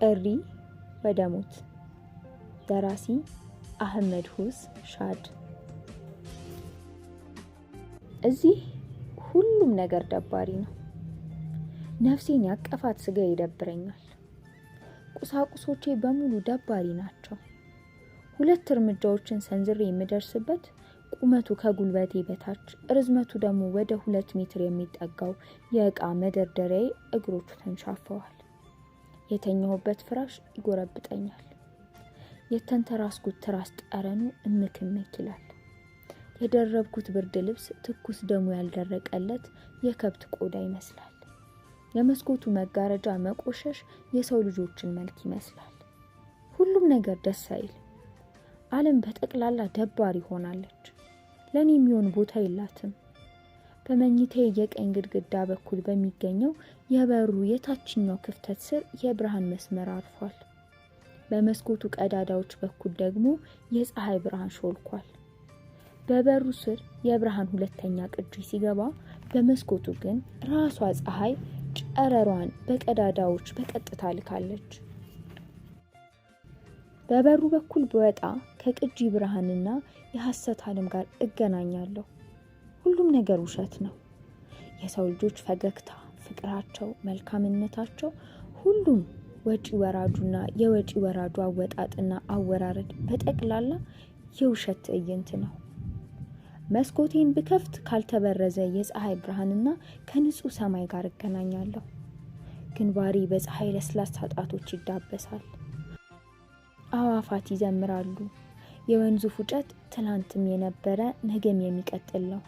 ጥሪ ወደ ሞት። ደራሲ አህመድ ሁስ ሻድ። እዚህ ሁሉም ነገር ደባሪ ነው። ነፍሴን ያቀፋት ስጋ ይደብረኛል። ቁሳቁሶቼ በሙሉ ደባሪ ናቸው። 2 እርምጃዎችን ሰንዝሬ የምደርስበት ቁመቱ ከጉልበቴ በታች ርዝመቱ ደግሞ ወደ 2 ሜትር የሚጠጋው የዕቃ መደርደሪያዬ እግሮቹ ተንሻፈዋል። የተኛሁበት ፍራሽ ይጎረብጠኛል። የተንተራስኩት ትራስ ጠረኑ እምክምክ ይላል። የደረብኩት ብርድ ልብስ ትኩስ ደሙ ያልደረቀለት የከብት ቆዳ ይመስላል። የመስኮቱ መጋረጃ መቆሸሽ የሰው ልጆችን መልክ ይመስላል። ሁሉም ነገር ደስ አይል። ዓለም በጠቅላላ ደባሪ ሆናለች። ለኔ የሚሆን ቦታ የላትም። በመኝታዬ የቀኝ ግድግዳ በኩል በሚገኘው የበሩ የታችኛው ክፍተት ስር የብርሃን መስመር አርፏል። በመስኮቱ ቀዳዳዎች በኩል ደግሞ የፀሐይ ብርሃን ሾልኳል። በበሩ ስር የብርሃን ሁለተኛ ቅጂ ሲገባ፣ በመስኮቱ ግን ራሷ ፀሐይ ጨረሯን በቀዳዳዎች በቀጥታ ልካለች። በበሩ በኩል በወጣ ከቅጂ ብርሃንና የሐሰት ዓለም ጋር እገናኛለሁ። ሁሉም ነገር ውሸት ነው። የሰው ልጆች ፈገግታ፣ ፍቅራቸው፣ መልካምነታቸው ሁሉም ወጪ ወራጁና የወጪ ወራጁ አወጣጥና አወራረድ በጠቅላላ የውሸት ትዕይንት ነው። መስኮቴን ብከፍት ካልተበረዘ የፀሐይ ብርሃንና ከንጹህ ሰማይ ጋር እገናኛለሁ። ግንባሬ በፀሐይ ለስላሳ ጣቶች ይዳበሳል። አዋፋት ይዘምራሉ። የወንዙ ፉጨት ትላንትም የነበረ ነገም የሚቀጥል ነው።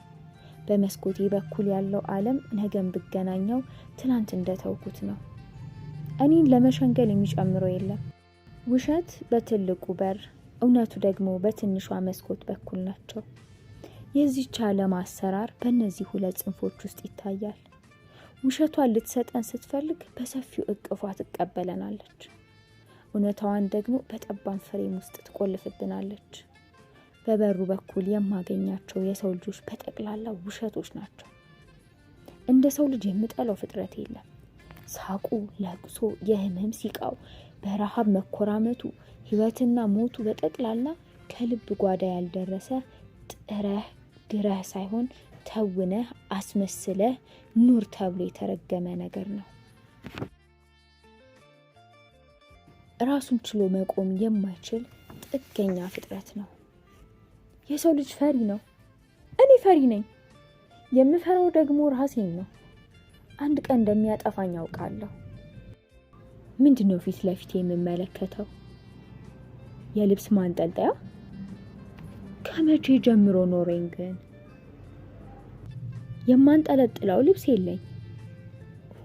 በመስኮቴ በኩል ያለው ዓለም ነገም ብገናኘው ትላንት እንደተውኩት ነው። እኔን ለመሸንገል የሚጨምረው የለም። ውሸት በትልቁ በር፣ እውነቱ ደግሞ በትንሿ መስኮት በኩል ናቸው። የዚህች ዓለም አሰራር በእነዚህ 2 ጽንፎች ውስጥ ይታያል። ውሸቷን ልትሰጠን ስትፈልግ በሰፊው እቅፏ ትቀበለናለች። እውነታዋን ደግሞ በጠባብ ፍሬም ውስጥ ትቆልፍብናለች። በበሩ በኩል የማገኛቸው የሰው ልጆች በጠቅላላ ውሸቶች ናቸው። እንደ ሰው ልጅ የምጠላው ፍጥረት የለም። ሳቁ፣ ለቅሶ፣ የህመም ሲቃው፣ በረሃብ መኮራመቱ፣ ህይወትና ሞቱ በጠቅላላ ከልብ ጓዳ ያልደረሰ ጥረህ ግረህ ሳይሆን ተውነህ አስመስለህ ኑር ተብሎ የተረገመ ነገር ነው። ራሱን ችሎ መቆም የማይችል ጥገኛ ፍጥረት ነው። የሰው ልጅ ፈሪ ነው። እኔ ፈሪ ነኝ። የምፈራው ደግሞ ራሴን ነው። አንድ ቀን እንደሚያጠፋኝ አውቃለሁ። ምንድነው ፊት ለፊት የምመለከተው? የልብስ ማንጠልጠያ? ከመቼ ጀምሮ ኖረኝ ግን? የማንጠለጥለው ልብስ የለኝ።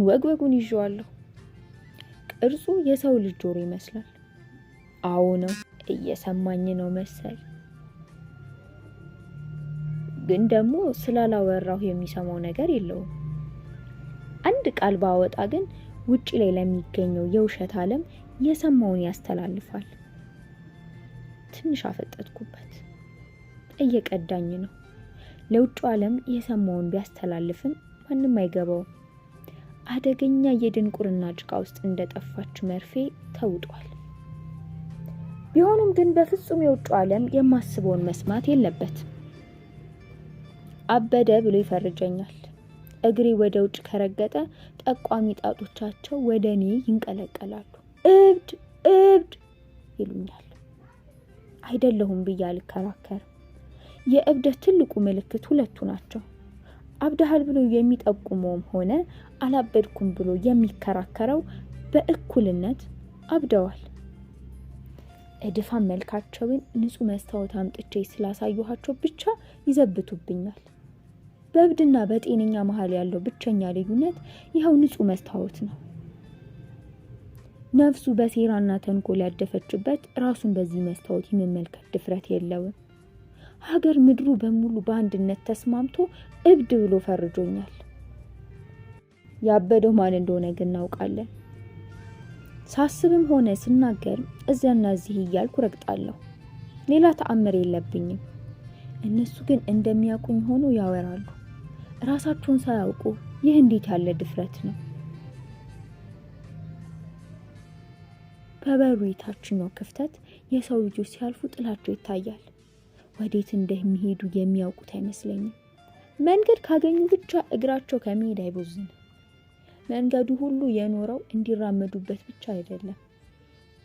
ወጉን ይዤዋለሁ። ቅርጹ የሰው ልጅ ጆሮ ይመስላል። አዎ ነው፣ እየሰማኝ ነው መሰል። ግን ደግሞ ስላላወራሁ የሚሰማው ነገር የለውም። አንድ ቃል ባወጣ ግን ውጪ ላይ ለሚገኘው የውሸት ዓለም የሰማውን ያስተላልፋል። ትንሽ አፈጠጥኩበት። እየቀዳኝ ነው። ለውጭው ዓለም የሰማውን ቢያስተላልፍም ማንም አይገባውም። አደገኛ የድንቁርና ጭቃ ውስጥ እንደጠፋች መርፌ ተውጧል። ቢሆንም ግን በፍጹም የውጭው ዓለም የማስበውን መስማት የለበትም። አበደ ብሎ ይፈርጀኛል። እግሬ ወደ ውጭ ከረገጠ ጠቋሚ ጣቶቻቸው ወደ እኔ ይንቀለቀላሉ። እብድ እብድ ይሉኛል። አይደለሁም ብዬ አልከራከርም። የእብደት ትልቁ ምልክት 2 ናቸው። አብደሃል ብሎ የሚጠቁመውም ሆነ አላበድኩም ብሎ የሚከራከረው በእኩልነት አብደዋል። እድፋም መልካቸውን ንጹህ መስታወት አምጥቼ ስላሳየኋቸው ብቻ ይዘብቱብኛል። በእብድና በጤነኛ መሃል ያለው ብቸኛ ልዩነት ይኸው ንጹህ መስታወት ነው። ነፍሱ በሴራና ተንኮል ያደፈችበት ራሱን በዚህ መስታወት የሚመልከት ድፍረት የለውም። ሀገር ምድሩ በሙሉ በአንድነት ተስማምቶ እብድ ብሎ ፈርጆኛል። ያበደው ማን እንደሆነ ግን እናውቃለን። ሳስብም ሆነ ስናገር እዚያና እዚህ እያልኩ ረግጣለሁ። ሌላ ተአምር የለብኝም። እነሱ ግን እንደሚያውቁኝ ሆኖ ያወራሉ። ራሳቸውን ሳያውቁ ይህ እንዴት ያለ ድፍረት ነው? በበሩ የታችኛው ክፍተት የሰው ልጆች ሲያልፉ ጥላቸው ይታያል። ወዴት እንደሚሄዱ የሚያውቁት አይመስለኝም። መንገድ ካገኙ ብቻ እግራቸው ከመሄድ አይቦዝንም። መንገዱ ሁሉ የኖረው እንዲራመዱበት ብቻ አይደለም።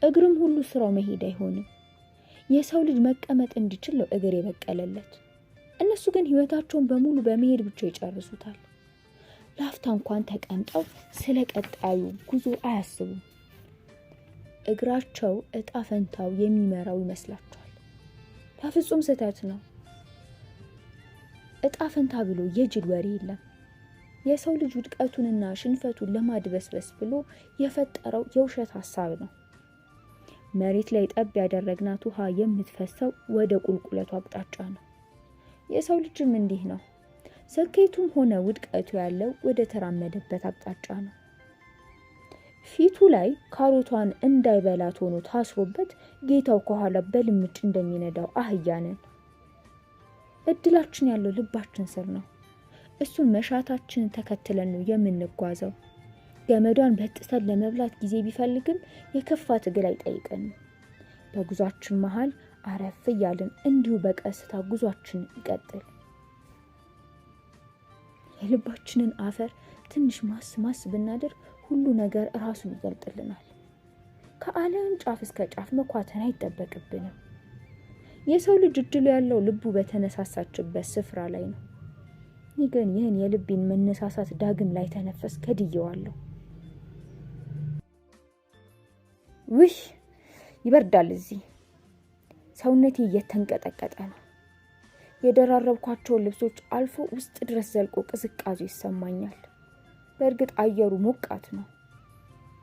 እግርም ሁሉ ስራው መሄድ አይሆንም። የሰው ልጅ መቀመጥ እንዲችል ነው እግር የበቀለለት። እነሱ ግን ህይወታቸውን በሙሉ በመሄድ ብቻ ይጨርሱታል። ላፍታ እንኳን ተቀምጠው ስለ ቀጣዩ ጉዞ አያስቡም። እግራቸው እጣ ፈንታው የሚመራው ይመስላቸዋል። በፍጹም ስህተት ነው። እጣ ፈንታ ብሎ የጅል ወሬ የለም። የሰው ልጅ ውድቀቱንና ሽንፈቱን ለማድበስበስ ብሎ የፈጠረው የውሸት ሐሳብ ነው። መሬት ላይ ጠብ ያደረግናት ውሃ የምትፈሰው ወደ ቁልቁለቱ አቅጣጫ ነው። የሰው ልጅም እንዲህ ነው። ስኬቱም ሆነ ውድቀቱ ያለው ወደ ተራመደበት አቅጣጫ ነው። ፊቱ ላይ ካሮቷን እንዳይበላት ሆኖ ታስሮበት ጌታው ከኋላ በልምጭ እንደሚነዳው አህያ ነን። እድላችን ያለው ልባችን ስር ነው። እሱን መሻታችንን ተከትለን ነው የምንጓዘው። ገመዷን በጥሰን ለመብላት ጊዜ ቢፈልግም የከፋ ትግል አይጠይቀንም። በጉዟችን መሃል አረፍ እያልን እንዲሁ በቀስታ ጉዟችን ይቀጥል። የልባችንን አፈር ትንሽ ማስ ብናደርግ ሁሉ ነገር ራሱን ይገልጥልናል። ከዓለም ጫፍ እስከ ጫፍ መኳተን አይጠበቅብንም። የሰው ልጅ እድሉ ያለው ልቡ በተነሳሳችበት ስፍራ ላይ ነው። እኔ ግን ይህን የልቤን መነሳሳት ዳግም ላይ ተነፈስ ከድየዋለሁ። ውይ ይበርዳል እዚህ። ሰውነቴ እየተንቀጠቀጠ ነው። የደራረብኳቸውን ልብሶች አልፎ ውስጥ ድረስ ዘልቆ ቅዝቃዜ ይሰማኛል። በእርግጥ አየሩ ሞቃት ነው።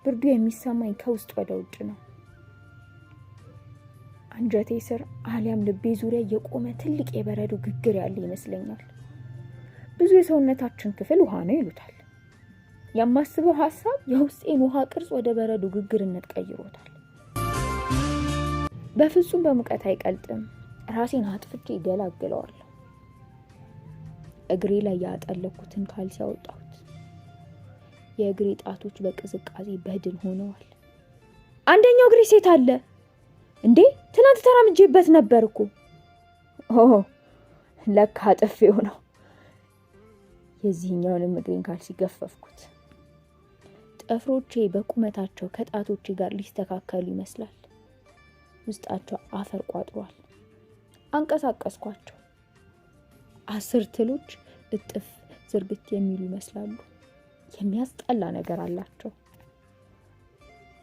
ብርዱ የሚሰማኝ ከውስጥ ወደ ውጭ ነው። አንጀቴ ስር አሊያም ልቤ ዙሪያ የቆመ ትልቅ የበረዶ ግግር ያለ ይመስለኛል። ብዙ የሰውነታችን ክፍል ውሃ ነው ይሉታል። የማስበው ሐሳብ የውስጤን ውሃ ቅርጽ ወደ በረዶ ግግርነት ቀይሮታል። በፍጹም በሙቀት አይቀልጥም። ራሴን አጥፍቼ ይገላግለዋለሁ። እግሬ ላይ ያጠለኩትን ካልሲ አወጣሁት። የእግሬ ጣቶች በቅዝቃዜ በድን ሆነዋል። አንደኛው እግሬ ሴት አለ እንዴ? ትናንት ተራምጄበት ነበር እኮ። ለካ አጥፌው ነው። የዚህኛውንም እግሬን ካልሲ ገፈፍኩት። ጥፍሮቼ በቁመታቸው ከጣቶቼ ጋር ሊስተካከሉ ይመስላል። ውስጣቸው አፈር ቋጥሯል። አንቀሳቀስኳቸው። 10 ትሎች እጥፍ ዝርግት የሚሉ ይመስላሉ። የሚያስጠላ ነገር አላቸው።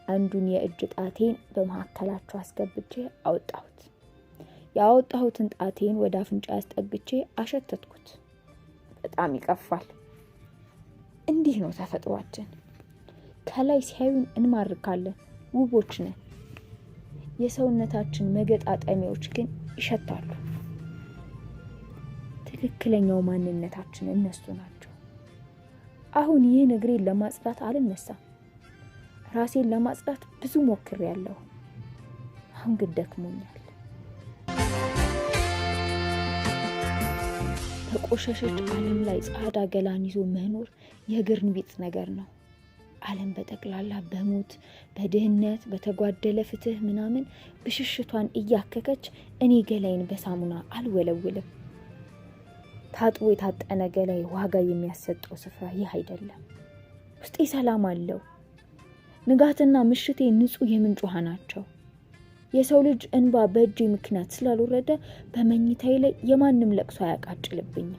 አንዱን የእጅ ጣቴን በመካከላቸው አስገብቼ አወጣሁት። ያወጣሁትን ጣቴን ወደ አፍንጫ አስጠግቼ አሸተትኩት። በጣም ይቀፋል። እንዲህ ነው ተፈጥሯችን። ከላይ ሲያዩን እንማርካለን፣ ውቦች ነን። የሰውነታችን መገጣጠሚያዎች ግን ይሸታሉ። ትክክለኛው ማንነታችን እነሱ ናቸው። አሁን ይህን እግሬን ለማጽዳት አልነሳም። ራሴን ለማጽዳት ብዙ ሞክሬያለሁ። አሁን ግን ደክሞኛል። በቆሸሸች ዓለም ላይ ጻዳ ገላን ይዞ መኖር የግርንቢጥ ነገር ነው። ዓለም በጠቅላላ በሞት በድህነት በተጓደለ ፍትህ ምናምን ብሽሽቷን እያከከች እኔ ገላይን በሳሙና አልወለውልም። ታጥቦ የታጠነ ገላይ ዋጋ የሚያሰጠው ስፍራ ይህ አይደለም። ውስጤ ሰላም አለው። ንጋትና ምሽቴ ንጹህ የምንጭ ውሃ ናቸው። የሰው ልጅ እንባ በእጄ ምክንያት ስላልወረደ በመኝታዬ ላይ የማንም ለቅሶ አያቃጭልብኝም።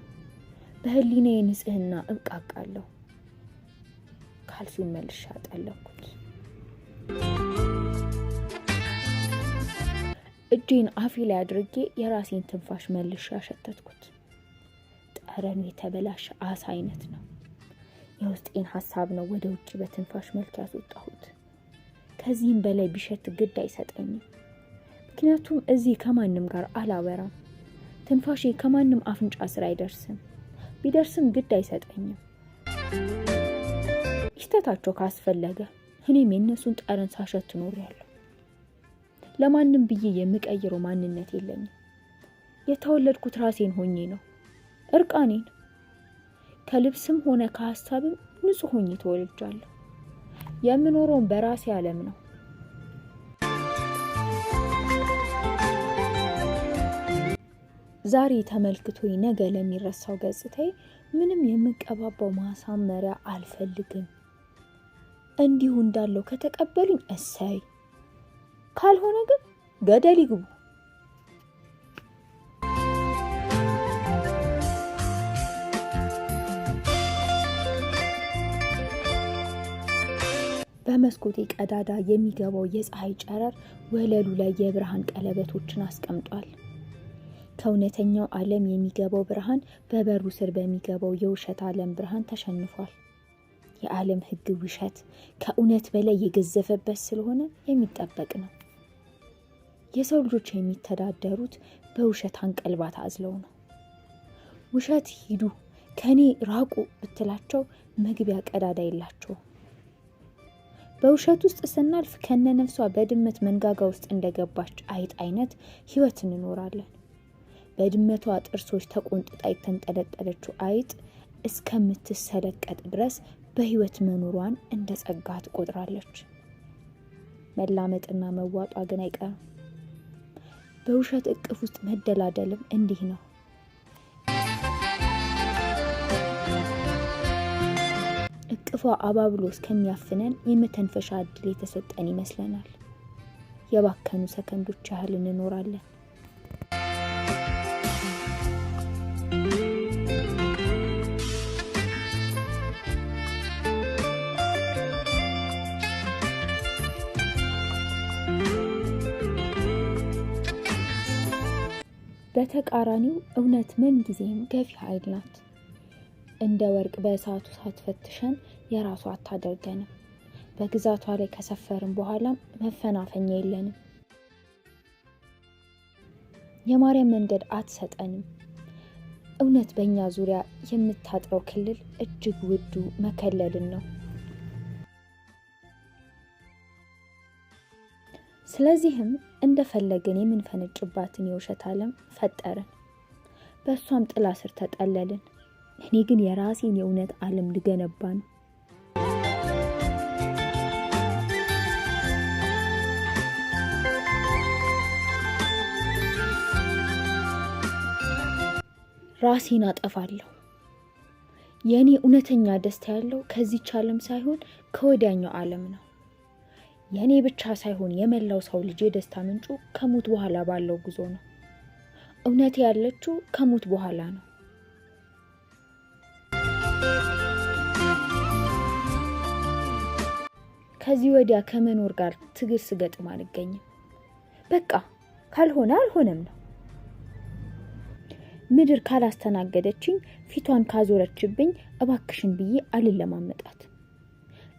በህሊናዬ ንጽህና እብቃቃለሁ። ካልሲውን መልሼ አጠለኩት። እጄን አፌ ላይ አድርጌ የራሴን ትንፋሽ መልሼ አሸተትኩት። ጠረኑ የተበላሸ አሳ አይነት ነው። የውስጤን ሐሳብ ነው ወደ ውጭ በትንፋሽ መልክ ያስወጣሁት። ከዚህም በላይ ቢሸት ግድ አይሰጠኝም። ምክንያቱም እዚህ ከማንም ጋር አላወራም። ትንፋሼ ከማንም አፍንጫ ስር አይደርስም። ቢደርስም ግድ አይሰጠኝም። ይስተታቸው ካስፈለገ እኔም የእነሱን ጠረን ሳሸት ኖሬያለሁ። ለማንም ብዬ የምቀይረው ማንነት የለኝም። የተወለድኩት ራሴን ሆኜ ነው፣ እርቃኔን። ከልብስም ሆነ ከሐሳብም ንጹህ ሆኜ ተወልጃለሁ። የምኖረውን በራሴ ዓለም ነው። ዛሬ ተመልክቶኝ ነገ ለሚረሳው ገጽታዬ ምንም የምቀባባው ማሳመሪያ አልፈልግም። እንዲሁ እንዳለው ከተቀበሉኝ እሰይ፣ ካልሆነ ግን ገደል ይግቡ። በመስኮቴ ቀዳዳ የሚገባው የፀሐይ ጨረር ወለሉ ላይ የብርሃን ቀለበቶችን አስቀምጧል። ከእውነተኛው ዓለም የሚገባው ብርሃን በበሩ ስር በሚገባው የውሸት ዓለም ብርሃን ተሸንፏል። የዓለም ሕግ ውሸት ከእውነት በላይ የገዘፈበት ስለሆነ የሚጠበቅ ነው። የሰው ልጆች የሚተዳደሩት በውሸት አንቀልባ ታዝለው ነው። ውሸት ሂዱ ከኔ ራቁ ብትላቸው መግቢያ ቀዳዳ የላቸውም። በውሸት ውስጥ ስናልፍ ከነነፍሷ በድመት መንጋጋ ውስጥ እንደገባች አይጥ አይነት ህይወት እንኖራለን። በድመቷ ጥርሶች ተቆንጥጣ የተንጠለጠለችው አይጥ እስከምትሰለቀጥ ድረስ በህይወት መኖሯን እንደ ጸጋ ትቆጥራለች። መላመጥና መዋጧ ግን አይቀርም። በውሸት እቅፍ ውስጥ መደላደልም እንዲህ ነው። እቅፏ አባብሎ እስከሚያፍነን የመተንፈሻ እድል የተሰጠን ይመስለናል። የባከኑ ሰከንዶች ያህል እንኖራለን። በተቃራኒው እውነት ምን ጊዜም ገፊ ኃይል ናት። እንደ ወርቅ በእሳቱ ሳትፈትሸን የራሷ አታደርገንም። በግዛቷ ላይ ከሰፈርን በኋላም መፈናፈኛ የለንም። የማርያም መንገድ አትሰጠንም። እውነት በእኛ ዙሪያ የምታጥረው ክልል እጅግ ውዱ መከለልን ነው። ስለዚህም እንደፈለግን የምንፈነጭባትን የውሸት ዓለም ፈጠርን። በእሷም ጥላ ስር ተጠለልን። እኔ ግን የራሴን የእውነት ዓለም ልገነባ ነው። ራሴን አጠፋለሁ። የእኔ እውነተኛ ደስታ ያለው ከዚች ዓለም ሳይሆን ከወዲያኛው ዓለም ነው። የእኔ ብቻ ሳይሆን የመላው ሰው ልጅ የደስታ ምንጩ ከሞት በኋላ ባለው ጉዞ ነው። እውነቴ ያለችው ከሞት በኋላ ነው። ከዚህ ወዲያ ከመኖር ጋር ትግል ስገጥም አልገኝም። በቃ ካልሆነ አልሆነም ነው። ምድር ካላስተናገደችኝ፣ ፊቷን ካዞረችብኝ እባክሽን ብዬ አልለማመጣት።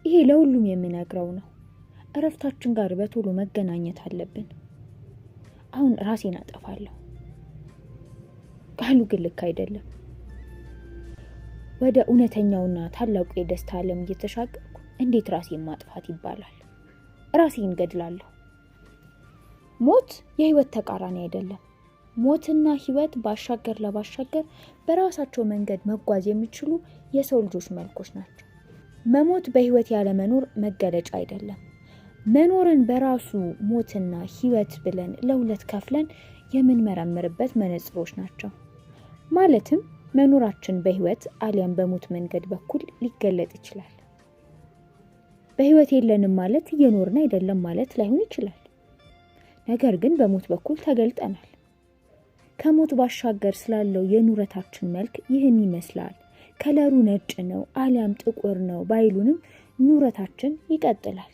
ይሄ ለሁሉም የምነግረው ነው። እረፍታችን ጋር በቶሎ መገናኘት አለብን። አሁን ራሴን አጠፋለሁ። ቃሉ ግን ልክ አይደለም። ወደ እውነተኛውና ታላቁ የደስታ ዓለም እየተሻገርኩ እንዴት ራሴን ማጥፋት ይባላል? ራሴን ገድላለሁ። ሞት የህይወት ተቃራኒ አይደለም። ሞትና ህይወት ባሻገር ለባሻገር በራሳቸው መንገድ መጓዝ የሚችሉ የሰው ልጆች መልኮች ናቸው። መሞት በህይወት ያለ መኖር መገለጫ አይደለም። መኖርን በራሱ ሞትና ህይወት ብለን ለሁለት ከፍለን የምንመረምርበት መነጽሮች ናቸው። ማለትም መኖራችን በህይወት አሊያም በሞት መንገድ በኩል ሊገለጥ ይችላል። በህይወት የለንም ማለት እየኖርን አይደለም ማለት ላይሆን ይችላል። ነገር ግን በሞት በኩል ተገልጠናል። ከሞት ባሻገር ስላለው የኑረታችን መልክ ይህን ይመስላል። ከለሩ ነጭ ነው አሊያም ጥቁር ነው ባይሉንም ኑረታችን ይቀጥላል።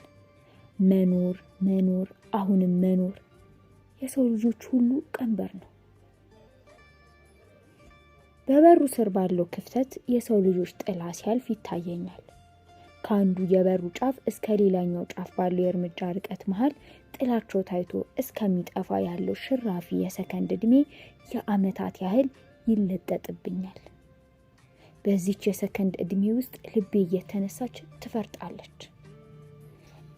መኖር መኖር አሁንም መኖር የሰው ልጆች ሁሉ ቀንበር ነው። በበሩ ስር ባለው ክፍተት የሰው ልጆች ጥላ ሲያልፍ ይታየኛል። ከአንዱ የበሩ ጫፍ እስከ ሌላኛው ጫፍ ባለው የእርምጃ ርቀት መሃል ጥላቸው ታይቶ እስከሚጠፋ ያለው ሽራፊ የሰከንድ ዕድሜ የዓመታት ያህል ይለጠጥብኛል። በዚች የሰከንድ ዕድሜ ውስጥ ልቤ እየተነሳች ትፈርጣለች።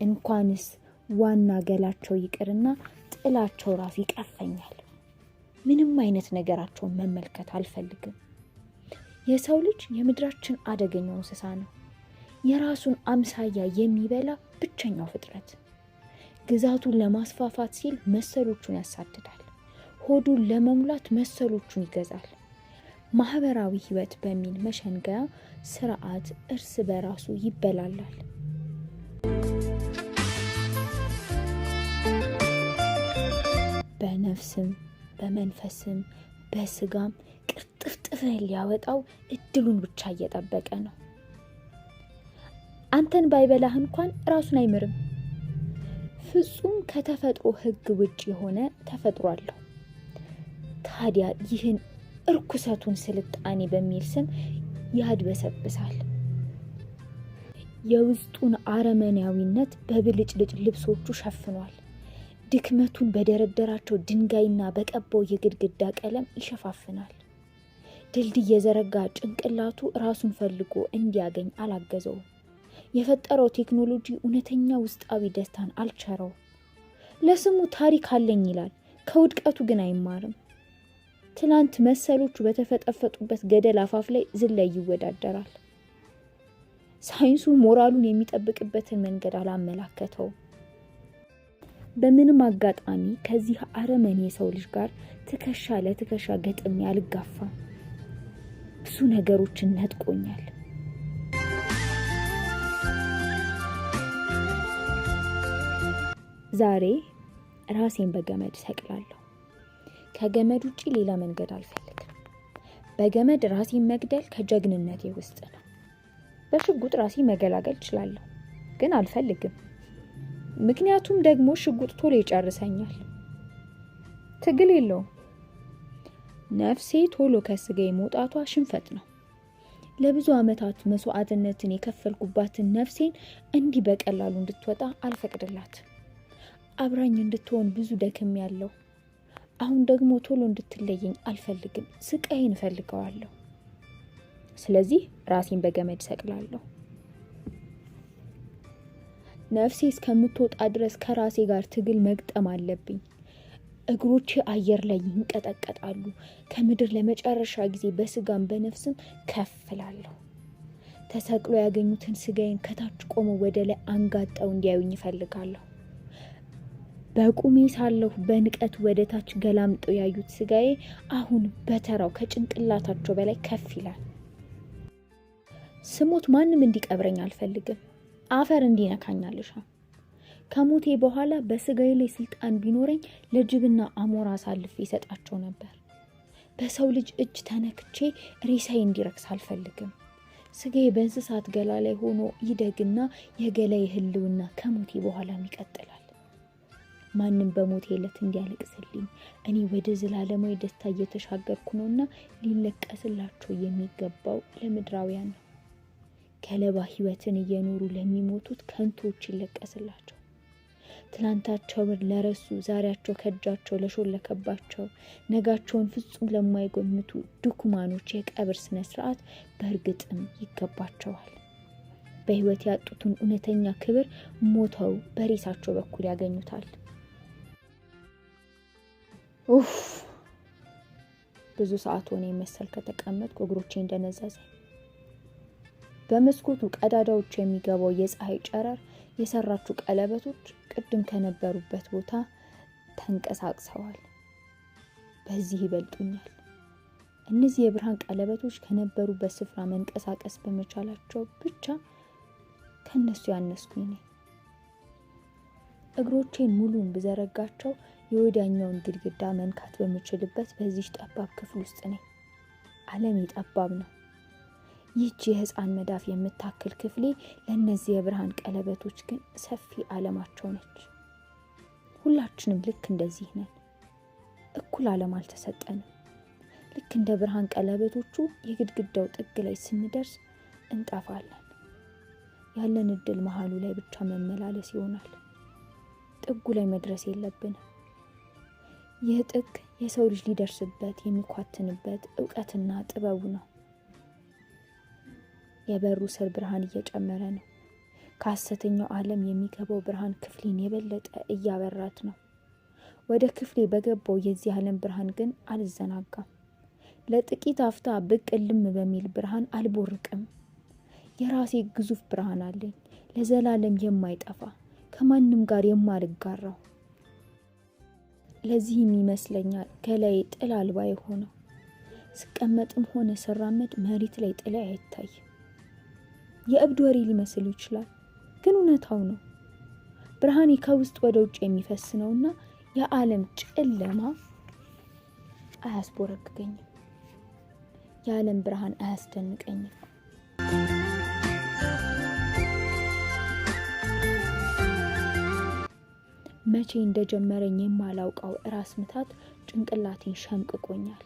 እንኳንስ ዋና ገላቸው ይቅርና ጥላቸው ራሱ ይቀፈኛል። ምንም አይነት ነገራቸውን መመልከት አልፈልግም። የሰው ልጅ የምድራችን አደገኛው እንስሳ ነው። የራሱን አምሳያ የሚበላ ብቸኛው ፍጥረት። ግዛቱን ለማስፋፋት ሲል መሰሎቹን ያሳድዳል። ሆዱን ለመሙላት መሰሎቹን ይገዛል። ማህበራዊ ህይወት በሚል መሸንገያ ስርዓት እርስ በራሱ ይበላላል። በነፍስም በመንፈስም በስጋም ቅርጥፍጥፍን ሊያወጣው እድሉን ብቻ እየጠበቀ ነው። አንተን ባይበላህ እንኳን ራሱን አይምርም። ፍጹም ከተፈጥሮ ህግ ውጭ የሆነ ተፈጥሮ አለው። ታዲያ ይህን እርኩሰቱን ስልጣኔ በሚል ስም ያድበሰብሳል። የውስጡን አረመኔያዊነት በብልጭልጭ ልብሶቹ ሸፍኗል። ድክመቱን በደረደራቸው ድንጋይና በቀባው የግድግዳ ቀለም ይሸፋፍናል። ድልድይ የዘረጋ ጭንቅላቱ ራሱን ፈልጎ እንዲያገኝ አላገዘውም። የፈጠረው ቴክኖሎጂ እውነተኛ ውስጣዊ ደስታን አልቸረው። ለስሙ ታሪክ አለኝ ይላል፣ ከውድቀቱ ግን አይማርም። ትናንት መሰሎቹ በተፈጠፈጡበት ገደል አፋፍ ላይ ዝላይ ይወዳደራል። ሳይንሱ ሞራሉን የሚጠብቅበትን መንገድ አላመላከተውም። በምንም አጋጣሚ ከዚህ አረመኔ የሰው ልጅ ጋር ትከሻ ለትከሻ ገጥሜ አልጋፋም። ብዙ ነገሮችን ነጥቆኛል። ዛሬ ራሴን በገመድ ሰቅላለሁ። ከገመድ ውጪ ሌላ መንገድ አልፈልግም። በገመድ ራሴን መግደል ከጀግንነቴ ውስጥ ነው። በሽጉጥ ራሴን መገላገል እችላለሁ፣ ግን አልፈልግም። ምክንያቱም ደግሞ ሽጉጥ ቶሎ ይጨርሰኛል። ትግል የለውም። ነፍሴ ቶሎ ከስጋዬ መውጣቷ ሽንፈት ነው። ለብዙ ዓመታት መስዋዕትነትን የከፈልኩባትን ነፍሴን እንዲህ በቀላሉ እንድትወጣ አልፈቅድላትም። አብራኝ እንድትሆን ብዙ ደክም ያለው፣ አሁን ደግሞ ቶሎ እንድትለየኝ አልፈልግም። ስቃይን እፈልገዋለሁ። ስለዚህ ራሴን በገመድ ሰቅላለሁ። ነፍሴ እስከምትወጣ ድረስ ከራሴ ጋር ትግል መግጠም አለብኝ። እግሮቼ አየር ላይ ይንቀጠቀጣሉ። ከምድር ለመጨረሻ ጊዜ በስጋም በነፍስም ከፍ እላለሁ። ተሰቅሎ ያገኙትን ስጋዬን ከታች ቆመው ወደ ላይ አንጋጠው እንዲያዩኝ እፈልጋለሁ። በቁሜ ሳለሁ በንቀት ወደ ታች ገላምጠው ያዩት ስጋዬ አሁን በተራው ከጭንቅላታቸው በላይ ከፍ ይላል። ስሞት ማንም እንዲቀብረኝ አልፈልግም። አፈር እንዲነካኝ አልሻም። ከሞቴ በኋላ በስጋዬ ላይ ስልጣን ቢኖረኝ ለጅብና አሞራ አሳልፌ ይሰጣቸው ነበር። በሰው ልጅ እጅ ተነክቼ ሬሳዬ እንዲረክስ አልፈልግም። ስጋዬ በእንስሳት ገላ ላይ ሆኖ ይደግና የገላዬ ህልውና ከሞቴ በኋላም ይቀጥላል። ማንም በሞቴ ዕለት እንዲያለቅስልኝ፣ እኔ ወደ ዘላለማዊ ደስታ እየተሻገርኩ ነውና ሊለቀስላቸው የሚገባው ለምድራውያን ነው። ገለባ ህይወትን እየኖሩ ለሚሞቱት ከንቶች ይለቀስላቸው። ትላንታቸውን ለረሱ፣ ዛሬያቸው ከእጃቸው ለሾለከባቸው፣ ነጋቸውን ፍጹም ለማይገምቱ ድኩማኖች የቀብር ስነ ስርዓት በእርግጥም ይገባቸዋል። በህይወት ያጡትን እውነተኛ ክብር ሞተው በሬሳቸው በኩል ያገኙታል። ብዙ ሰዓት ሆነ መሰል ከተቀመጥኩ፣ እግሮቼ እንደነዘዘ። በመስኮቱ ቀዳዳዎች የሚገባው የፀሐይ ጨረር የሰራችው ቀለበቶች ቅድም ከነበሩበት ቦታ ተንቀሳቅሰዋል። በዚህ ይበልጡኛል። እነዚህ የብርሃን ቀለበቶች ከነበሩበት ስፍራ መንቀሳቀስ በመቻላቸው ብቻ ከነሱ ያነስኩኝ ነኝ። እግሮቼን ሙሉን ብዘረጋቸው የወዲያኛውን ግድግዳ መንካት በምችልበት በዚህ ጠባብ ክፍል ውስጥ ነኝ። ዓለም ጠባብ ነው። ይህች የህፃን መዳፍ የምታክል ክፍሌ ለእነዚህ የብርሃን ቀለበቶች ግን ሰፊ ዓለማቸው ነች። ሁላችንም ልክ እንደዚህ ነን። እኩል ዓለም አልተሰጠንም። ልክ እንደ ብርሃን ቀለበቶቹ የግድግዳው ጥግ ላይ ስንደርስ እንጠፋለን። ያለን እድል መሃሉ ላይ ብቻ መመላለስ ይሆናል። ጥጉ ላይ መድረስ የለብንም። ይህ ጥግ የሰው ልጅ ሊደርስበት የሚኳትንበት እውቀትና ጥበቡ ነው። የበሩ ስር ብርሃን እየጨመረ ነው። ከሐሰተኛው ዓለም የሚገባው ብርሃን ክፍሌን የበለጠ እያበራት ነው። ወደ ክፍሌ በገባው የዚህ ዓለም ብርሃን ግን አልዘናጋም። ለጥቂት አፍታ ብቅ ልም በሚል ብርሃን አልቦርቅም። የራሴ ግዙፍ ብርሃን አለኝ፣ ለዘላለም የማይጠፋ ከማንም ጋር የማልጋራው። ለዚህም ይመስለኛል ከላይ ጥላ አልባ የሆነው። ስቀመጥም ሆነ ስራመድ መሬት ላይ ጥላ አይታይ። የእብድ ወሬ ሊመስል ይችላል፣ ግን እውነታው ነው። ብርሃኔ ከውስጥ ወደ ውጭ የሚፈስ ነውና የዓለም ጨለማ አያስቦረግገኝም። የዓለም ብርሃን አያስደንቀኝም። መቼ እንደጀመረኝ የማላውቀው ራስ ምታት ጭንቅላቴን ሸምቅቆኛል።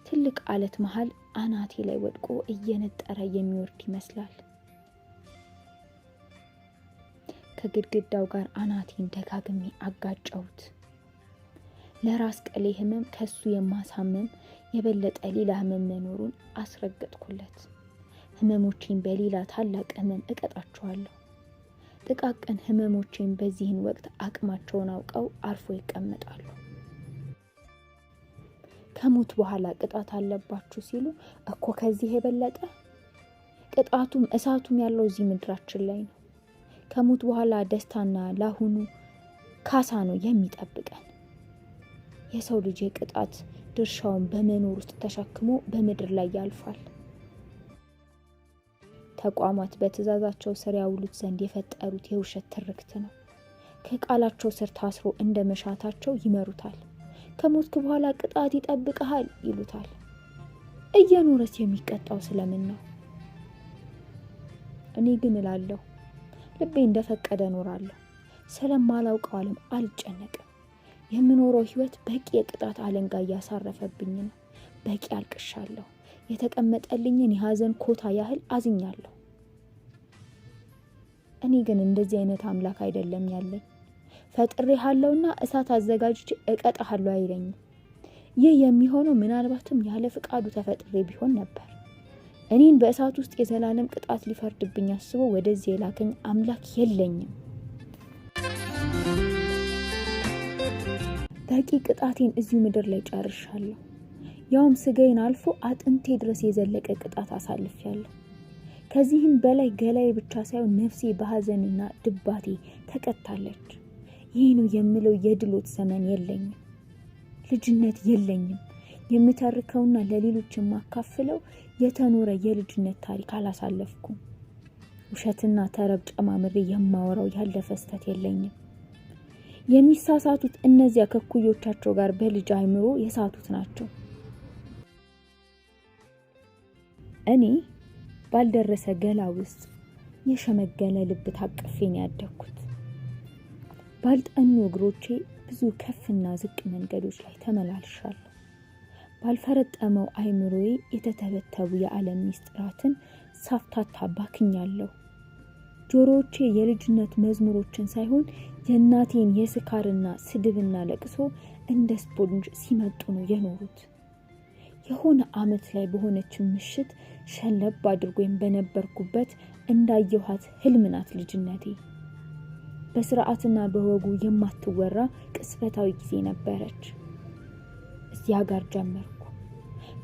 ትልቅ አለት መሃል አናቴ ላይ ወድቆ እየነጠረ የሚወርድ ይመስላል። ከግድግዳው ጋር አናቴን ደጋግሜ አጋጨሁት። ለራስ ቀሌ ህመም ከሱ የማሳመም የበለጠ ሌላ ህመም መኖሩን አስረገጥኩለት። ህመሞቼን በሌላ ታላቅ ህመም እቀጣቸዋለሁ። ጥቃቅን ህመሞቼን በዚህን ወቅት አቅማቸውን አውቀው አርፎ ይቀመጣሉ። ከሞት በኋላ ቅጣት አለባችሁ ሲሉ እኮ ከዚህ የበለጠ ቅጣቱም እሳቱም ያለው እዚህ ምድራችን ላይ ነው። ከሞት በኋላ ደስታና ላሁኑ ካሳ ነው የሚጠብቀን። የሰው ልጅ የቅጣት ድርሻውን በመኖር ውስጥ ተሸክሞ በምድር ላይ ያልፋል። ተቋማት በትእዛዛቸው ስር ያውሉት ዘንድ የፈጠሩት የውሸት ትርክት ነው። ከቃላቸው ስር ታስሮ እንደ መሻታቸው ይመሩታል። ከሞትክ በኋላ ቅጣት ይጠብቅሃል ይሉታል። እየኖረስ የሚቀጣው ስለምን ነው? እኔ ግን እላለሁ ልቤ እንደፈቀደ እኖራለሁ። ስለማላውቀው ዓለም አልጨነቅም። የምኖረው ህይወት በቂ የቅጣት አለንጋ እያሳረፈብኝ ነው። በቂ አልቅሻለሁ። የተቀመጠልኝን የሀዘን ኮታ ያህል አዝኛለሁ። እኔ ግን እንደዚህ አይነት አምላክ አይደለም ያለኝ። ፈጥሬሃለሁና እሳት አዘጋጅቼ እቀጣሃለሁ አይለኝም። ይህ የሚሆነው ምናልባትም ያለ ፍቃዱ ተፈጥሬ ቢሆን ነበር። እኔን በእሳት ውስጥ የዘላለም ቅጣት ሊፈርድብኝ አስቦ ወደዚህ የላከኝ አምላክ የለኝም። በቂ ቅጣቴን እዚሁ ምድር ላይ ጨርሻለሁ። ያውም ስጋዬን አልፎ አጥንቴ ድረስ የዘለቀ ቅጣት አሳልፌያለሁ። ከዚህም በላይ ገላዬ ብቻ ሳይሆን ነፍሴ በሐዘንና ድባቴ ተቀጣለች። ይህ ነው የምለው የድሎት ዘመን የለኝም። ልጅነት የለኝም። የምተርከውና ለሌሎች የማካፍለው የተኖረ የልጅነት ታሪክ አላሳለፍኩም። ውሸትና ተረብ ጨማምሬ የማወራው ያለፈ ስተት የለኝም። የሚሳሳቱት እነዚያ ከኩዮቻቸው ጋር በልጅ አይምሮ የሳቱት ናቸው። እኔ ባልደረሰ ገላ ውስጥ የሸመገለ ልብ ታቅፌን ያደግኩት። ባልጠኑ እግሮቼ ብዙ ከፍና ዝቅ መንገዶች ላይ ተመላልሻለሁ። ባልፈረጠመው አይምሮዬ የተተበተቡ የዓለም ሚስጥራትን ሳፍታታ ባክኛለሁ። ጆሮዎቼ የልጅነት መዝሙሮችን ሳይሆን የእናቴን የስካርና ስድብና ለቅሶ እንደ ስፖንጅ ሲመጡ ነው የኖሩት። የሆነ ዓመት ላይ በሆነች ምሽት ሸለብ አድርጎኝ በነበርኩበት እንዳየኋት ህልም ናት ልጅነቴ። በስርዓትና በወጉ የማትወራ ቅስፈታዊ ጊዜ ነበረች። እዚያ ጋር ጀመርኩ፣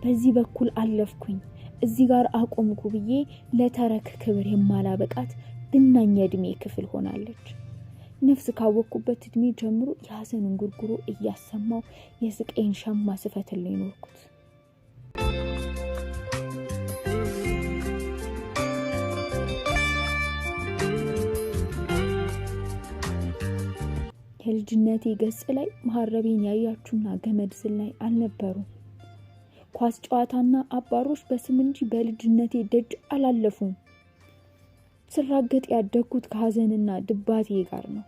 በዚህ በኩል አለፍኩኝ፣ እዚህ ጋር አቆምኩ ብዬ ለተረክ ክብር የማላበቃት ብናኝ የእድሜ ክፍል ሆናለች። ነፍስ ካወቅኩበት እድሜ ጀምሮ የሐዘንን ጉርጉሮ እያሰማው የስቃይን ሸማ ስፈትልኝ ኖርኩት። የልጅነቴ ገጽ ላይ መሐረቤን ያያችሁና ገመድ ዝላይ አልነበሩም። ኳስ ጨዋታና አባሮች በስም እንጂ በልጅነቴ ደጅ አላለፉም። ስራገጥ ያደግኩት ከሐዘንና ድባቴ ጋር ነው።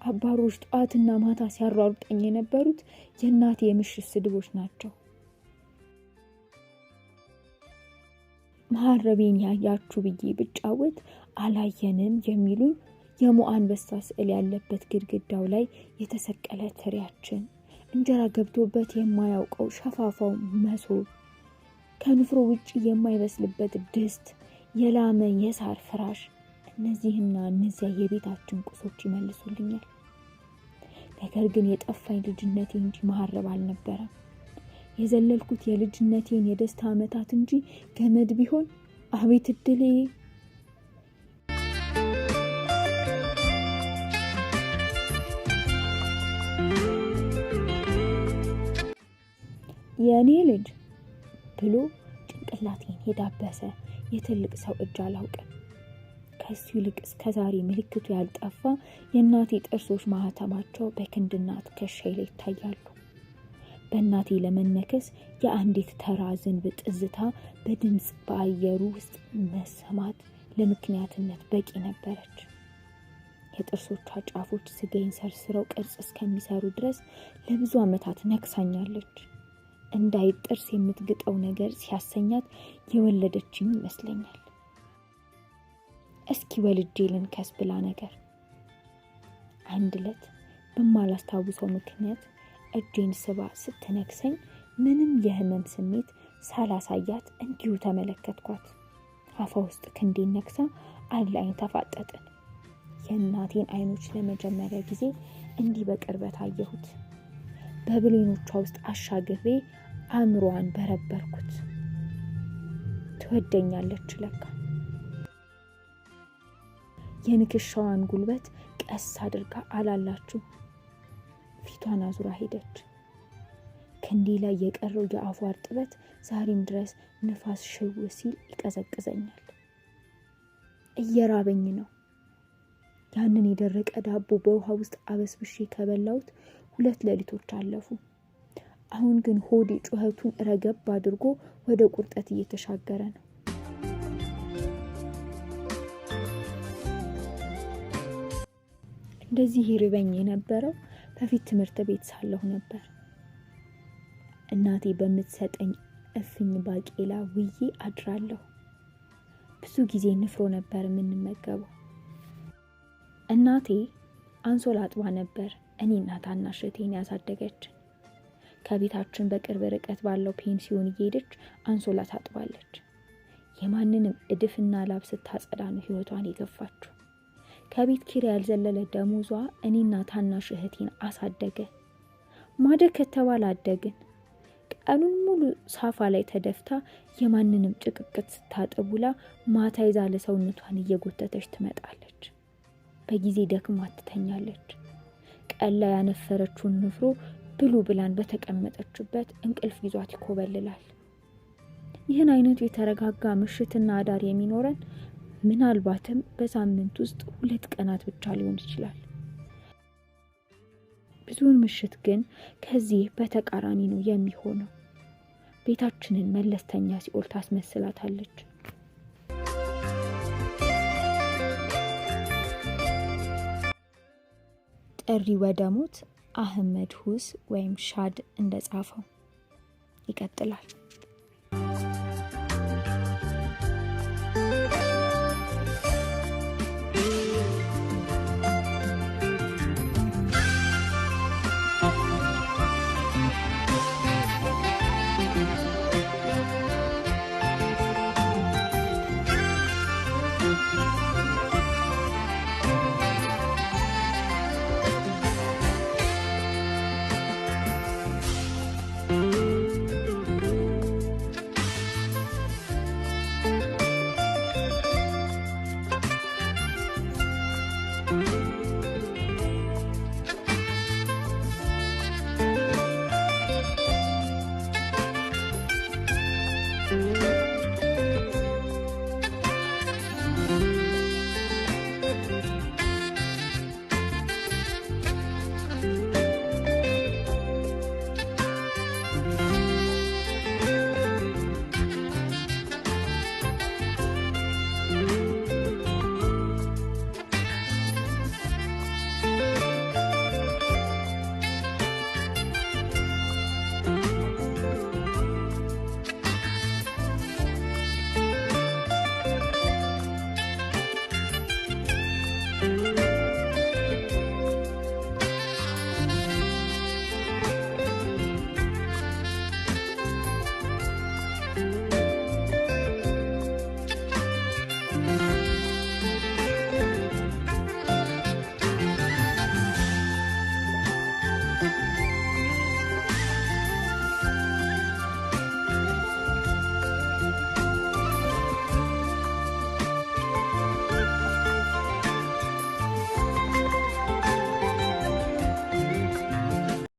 አባሮች ጠዋትና ማታ ሲያሯሩጠኝ የነበሩት የእናቴ የምሽት ስድቦች ናቸው። መሐረቤን ያያችሁ ብዬ ብጫወት አላየንም የሚሉኝ የሞአ አንበሳ ስዕል ያለበት ግድግዳው ላይ የተሰቀለ ትሪያችን፣ እንጀራ ገብቶበት የማያውቀው ሸፋፋው መሶብ፣ ከንፍሮ ውጪ የማይበስልበት ድስት፣ የላመ የሳር ፍራሽ፣ እነዚህና እነዚያ የቤታችን ቁሶች ይመልሱልኛል። ነገር ግን የጠፋኝ ልጅነቴ እንጂ መሐረብ አልነበረም። የዘለልኩት የልጅነቴን የደስታ ዓመታት እንጂ ገመድ ቢሆን አቤት እድሌ! የእኔ ልጅ ብሎ ጭንቅላቴን የዳበሰ የትልቅ ሰው እጅ አላውቅም። ከሱ ይልቅ እስከዛሬ ምልክቱ ያልጠፋ የእናቴ ጥርሶች ማህተማቸው በክንድና ትከሻዬ ላይ ይታያሉ። በእናቴ ለመነከስ የአንዲት ተራ ዝንብ ጥዝታ በድምፅ በአየሩ ውስጥ መሰማት ለምክንያትነት በቂ ነበረች። የጥርሶቿ ጫፎች ስጋዬን ሰርስረው ቅርጽ እስከሚሰሩ ድረስ ለብዙ ዓመታት ነክሳኛለች። እንዳይጥ ጥርስ የምትግጠው ነገር ሲያሰኛት የወለደችኝ ይመስለኛል። እስኪ ወልጄ ልንከስ ብላ ነገር። አንድ ዕለት በማላስታውሰው ምክንያት እጄን ስባ ስትነክሰኝ ምንም የህመም ስሜት ሳላሳያት እንዲሁ ተመለከትኳት። አፏ ውስጥ ክንዴን ነክሳ አላይን ተፋጠጥን። የእናቴን አይኖች ለመጀመሪያ ጊዜ እንዲህ በቅርበት አየሁት። በብሌኖቿ ውስጥ አሻግሬ አእምሮዋን በረበርኩት። ትወደኛለች ለካ። የንክሻዋን ጉልበት ቀስ አድርጋ አላላችሁ ፊቷን አዙራ ሄደች። ክንዴ ላይ የቀረው የአፏ እርጥበት ዛሬም ድረስ ንፋስ ሽው ሲል ይቀዘቅዘኛል። እየራበኝ ነው። ያንን የደረቀ ዳቦ በውሃ ውስጥ አበስብሼ ከበላሁት 2 ሌሊቶች አለፉ። አሁን ግን ሆዴ ጩኸቱን ረገብ አድርጎ ወደ ቁርጠት እየተሻገረ ነው። እንደዚህ ይርበኝ የነበረው በፊት ትምህርት ቤት ሳለሁ ነበር። እናቴ በምትሰጠኝ እፍኝ ባቄላ ውዬ አድራለሁ። ብዙ ጊዜ ንፍሮ ነበር የምንመገበው። እናቴ አንሶላ አጥባ ነበር እኔና ታናሽ እህቴን ያሳደገችን። ከቤታችን በቅርብ ርቀት ባለው ፔንሲዮን እየሄደች አንሶላ ታጥባለች። የማንንም እድፍና ላብ ስታጸዳ ነው ህይወቷን የገፋችው። ከቤት ኪራይ ያልዘለለ ደሞዟ እኔና ታናሽ እህቴን አሳደገ። ማደግ ከተባለ አደግን። ቀኑን ሙሉ ሳፋ ላይ ተደፍታ የማንንም ጭቅቅት ስታጥቡላ ማታ ይዛ ለሰውነቷን እየጎተተች ትመጣለች። በጊዜ ደክማ ትተኛለች። ቀን ላይ ያነፈረችውን ንፍሮ ብሉ ብላን በተቀመጠችበት እንቅልፍ ይዟት ይኮበልላል። ይህን አይነቱ የተረጋጋ ምሽትና አዳር የሚኖረን ምናልባትም በሳምንት ውስጥ 2 ቀናት ብቻ ሊሆን ይችላል። ብዙውን ምሽት ግን ከዚህ በተቃራኒ ነው የሚሆነው። ቤታችንን መለስተኛ ሲኦል ታስመስላታለች። ጥሪ ወደ ሞት አህመድ ሁስ ወይም ሻድ እንደጻፈው ይቀጥላል።